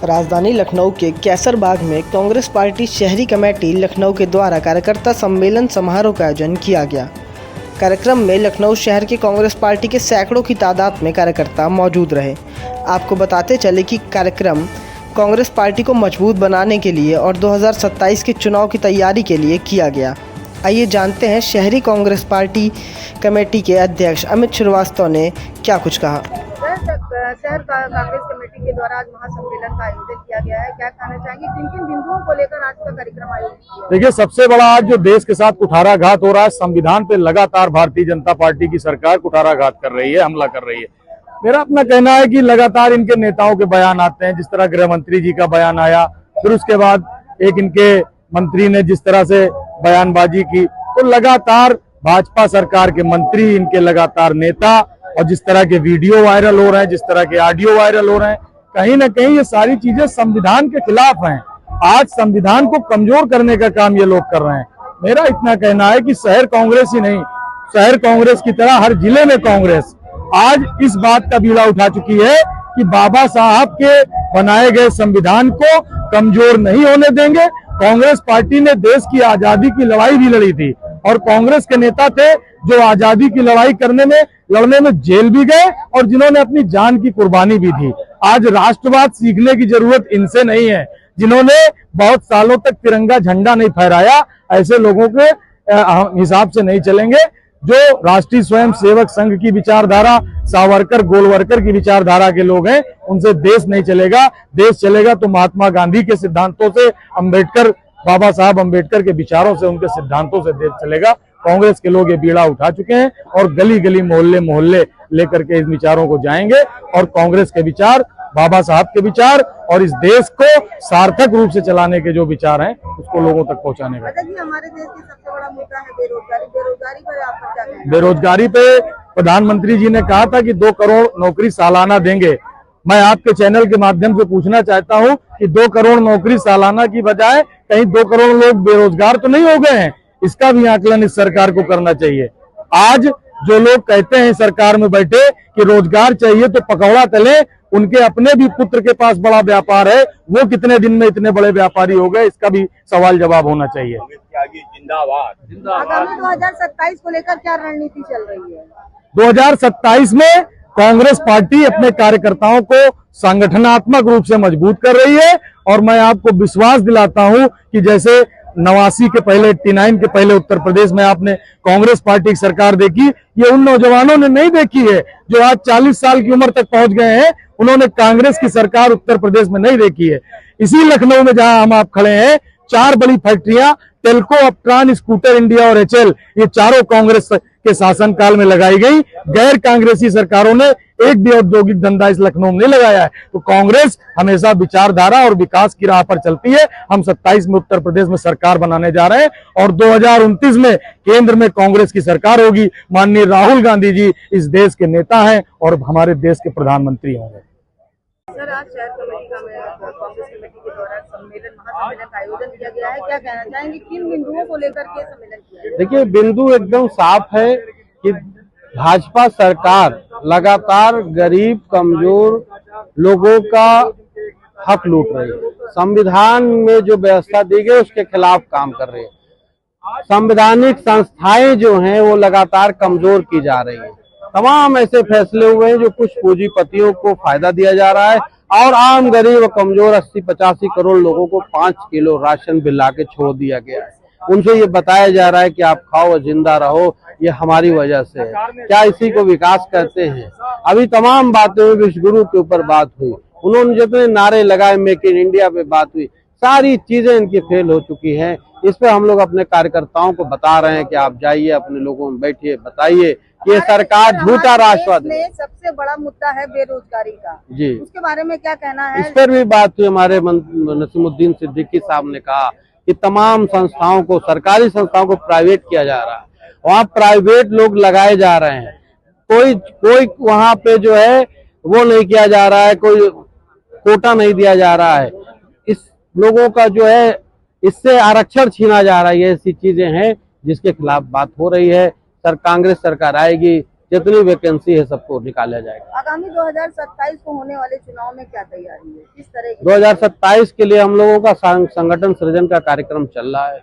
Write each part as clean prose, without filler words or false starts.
राजधानी लखनऊ के कैसरबाग में कांग्रेस पार्टी शहरी कमेटी लखनऊ के द्वारा कार्यकर्ता सम्मेलन समारोह का आयोजन किया गया। कार्यक्रम में लखनऊ शहर के कांग्रेस पार्टी के सैकड़ों की तादाद में कार्यकर्ता मौजूद रहे। आपको बताते चले कि कार्यक्रम कांग्रेस पार्टी को मजबूत बनाने के लिए और 2027 के चुनाव की तैयारी के लिए किया गया। आइए जानते हैं शहरी कांग्रेस पार्टी कमेटी के अध्यक्ष अमित श्रीवास्तव ने क्या कुछ कहा। शहर कांग्रेस कमेटी के द्वारा आज महासम्मेलन का आयोजन किया गया है, क्या कहना चाहेंगे, किन किन बिंदुओं को लेकर आज का कार्यक्रम आयोजित किया? देखिए, सबसे बड़ा आज जो देश के साथ कुठाराघात हो रहा है, संविधान पे लगातार भारतीय जनता पार्टी की सरकार कुठाराघात कर रही है, हमला कर रही है। मेरा अपना कहना है कि लगातार इनके नेताओं के बयान आते हैं, जिस तरह गृह मंत्री जी का बयान आया, फिर उसके बाद एक इनके मंत्री ने जिस तरह से बयानबाजी की, तो लगातार भाजपा सरकार के मंत्री, इनके लगातार नेता, और जिस तरह के वीडियो वायरल हो रहे हैं, जिस तरह के ऑडियो वायरल हो रहे हैं, कहीं ना कहीं ये सारी चीजें संविधान के खिलाफ हैं। आज संविधान को कमजोर करने का काम ये लोग कर रहे हैं। मेरा इतना कहना है कि शहर कांग्रेस ही नहीं, शहर कांग्रेस की तरह हर जिले में कांग्रेस आज इस बात का बीड़ा उठा चुकी है कि बाबा साहब के बनाए गए संविधान को कमजोर नहीं होने देंगे। कांग्रेस पार्टी ने देश की आजादी की लड़ाई भी लड़ी थी और कांग्रेस के नेता थे जो आजादी की लड़ाई लड़ने में जेल भी गए और जिन्होंने अपनी जान की कुर्बानी भी दी। आज राष्ट्रवाद सीखने की जरूरत इनसे नहीं है, जिन्होंने बहुत सालों तक तिरंगा झंडा नहीं फहराया। ऐसे लोगों के हिसाब से नहीं चलेंगे। जो राष्ट्रीय स्वयं सेवक संघ की विचारधारा, सावरकर गोलवरकर की विचारधारा के लोग हैं, उनसे देश नहीं चलेगा। देश चलेगा तो महात्मा गांधी के सिद्धांतों से, बाबा साहब अम्बेडकर के विचारों से, उनके सिद्धांतों से देश चलेगा। कांग्रेस के लोग ये बीड़ा उठा चुके हैं और गली गली मोहल्ले मोहल्ले लेकर के इस विचारों को जाएंगे और कांग्रेस के विचार, बाबा साहब के विचार और इस देश को सार्थक रूप से चलाने के जो विचार हैं उसको लोगों तक पहुंचाने का। हमारे देश की सबसे बड़ा मुद्दा है बेरोजगारी। बेरोजगारी पर आपका क्या कहना है? बेरोजगारी पे प्रधानमंत्री जी ने कहा था कि 2 करोड़ नौकरी सालाना देंगे। मैं आपके चैनल के माध्यम से पूछना चाहता हूं कि 2 करोड़ नौकरी सालाना की बजाय कहीं 2 करोड़ लोग बेरोजगार तो नहीं हो गए हैं? इसका भी आकलन इस सरकार को करना चाहिए। आज जो लोग कहते हैं सरकार में बैठे कि रोजगार चाहिए तो पकौड़ा तले, उनके अपने भी पुत्र के पास बड़ा व्यापार है, वो कितने दिन में इतने बड़े व्यापारी हो गए, इसका भी सवाल जवाब होना चाहिए। जिंदाबाद। आगामी 2027 को लेकर क्या रणनीति चल रही है? 2027 में कांग्रेस पार्टी अपने कार्यकर्ताओं को संगठनात्मक रूप से मजबूत कर रही है और मैं आपको विश्वास दिलाता हूं कि जैसे 89 के पहले, 89 के पहले उत्तर प्रदेश में आपने कांग्रेस पार्टी की सरकार देखी, ये उन नौजवानों ने नहीं देखी है जो आज 40 साल की उम्र तक पहुंच गए हैं। उन्होंने कांग्रेस की सरकार उत्तर प्रदेश में नहीं देखी है। इसी लखनऊ में जहां हम आप खड़े हैं, 4 बड़ी फैक्ट्रियां टेल्को, अपट्रान, स्कूटर इंडिया और एचएल, ये चारों कांग्रेस के शासनकाल में लगाई गई। गैर कांग्रेसी सरकारों ने एक भी औद्योगिक धंधा इस लखनऊ में नहीं लगाया है। तो कांग्रेस हमेशा विचारधारा और विकास की राह पर चलती है। हम 27 में उत्तर प्रदेश में सरकार बनाने जा रहे हैं और 2029 में केंद्र में कांग्रेस की सरकार होगी। माननीय राहुल गांधी जी इस देश के नेता हैं और हमारे देश के प्रधानमंत्री होंगे। सर, आज शहर कमेटी कांग्रेस कमेटी के द्वारा महासम्मेलन का आयोजन किया गया है, क्या कहना चाहेंगे, किन बिंदुओं को लेकर के सम्मेलन किया? देखिए, बिंदु एकदम साफ है कि भाजपा सरकार लगातार गरीब कमजोर लोगों का हक लूट रही है। संविधान में जो व्यवस्था दी गई उसके खिलाफ काम कर रही है। संवैधानिक संस्थाएं जो हैं वो लगातार कमजोर की जा रही है। तमाम ऐसे फैसले हुए हैं जो कुछ पूंजीपतियों को फायदा दिया जा रहा है और आम गरीब और कमजोर 80-85 करोड़ लोगों को 5 किलो राशन बिला के छोड़ दिया गया है। उनसे ये बताया जा रहा है कि आप खाओ और जिंदा रहो, ये हमारी वजह से है। क्या इसी को विकास कहते हैं? अभी तमाम बातें हुई, विश्वगुरु के ऊपर बात हुई, उन्होंने जितने नारे लगाए, मेक इन इंडिया पे बात हुई, सारी चीजें इनकी फेल हो चुकी हैं। इस पे हम लोग अपने कार्यकर्ताओं को बता रहे हैं कि आप जाइए, अपने लोगों में बैठिए, बताइए कि ये सरकार झूठा राष्ट्रवाद है। सबसे बड़ा मुद्दा है बेरोजगारी का जी, उसके बारे में क्या कहना है? इस पर भी बात हुई। हमारे नसीमुद्दीन सिद्दीकी साहब ने कहा कि तमाम संस्थाओं को, सरकारी संस्थाओं को प्राइवेट किया जा रहा है, वहाँ प्राइवेट लोग लगाए जा रहे हैं। कोई वहाँ पे जो है वो नहीं किया जा रहा है, कोई कोटा नहीं दिया जा रहा है। इस लोगों का जो है इससे आरक्षण छीना जा रहा है। ये ऐसी चीजें हैं जिसके खिलाफ बात हो रही है। कांग्रेस सरकार आएगी जितनी वैकेंसी है सबको निकाला जाएगा। आगामी 2027 को होने वाले चुनाव में क्या तैयारी है, किस तरह की 2027 के लिए हम लोगों का संगठन सृजन का कार्यक्रम चल रहा है।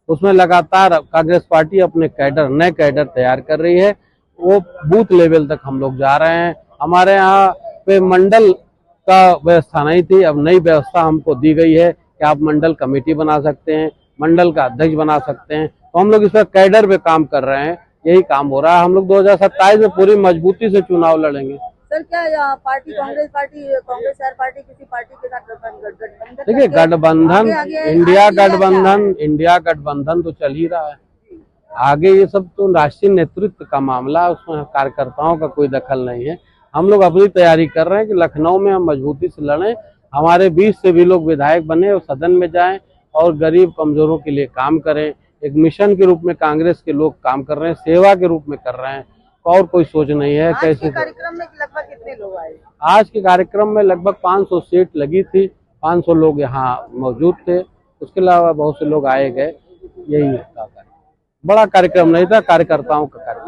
उसमें लगातार कांग्रेस पार्टी अपने कैडर, नए कैडर तैयार कर रही है। वो बूथ लेवल तक हम लोग जा रहे हैं। हमारे यहाँ पे मंडल का व्यवस्था नहीं थी, अब नई व्यवस्था हमको दी गई है कि आप मंडल कमेटी बना सकते हैं, मंडल का अध्यक्ष बना सकते हैं। तो हम लोग इस पर कैडर पे काम कर रहे हैं, यही काम हो रहा है। हम लोग 2027 में पूरी मजबूती से चुनाव लड़ेंगे। सर, क्या पार्टी कांग्रेस शहर पार्टी किसी पार्टी के साथ गठबंधन देखिए, गठबंधन, इंडिया गठबंधन तो चल ही रहा है। आगे ये सब तो राष्ट्रीय नेतृत्व का मामला है, उसमें कार्यकर्ताओं का कोई दखल नहीं है। हम लोग अपनी तैयारी कर रहे हैं कि लखनऊ में हम मजबूती से लड़ें, हमारे बीच से भी लोग विधायक बने और सदन में जाएं और गरीब कमजोरों के लिए काम करें। एक मिशन के रूप में कांग्रेस के लोग काम कर रहे हैं, सेवा के रूप में कर रहे हैं, और कोई सोच नहीं है। कैसे कार्यक्रम में लगभग कितने लोग आए? आज के कार्यक्रम में लगभग 500 सीट लगी थी, 500 लोग यहाँ मौजूद थे। उसके अलावा बहुत से लोग आए गए। यही था, बड़ा कार्यक्रम नहीं था, कार्यकर्ताओं का कार्यक्रम।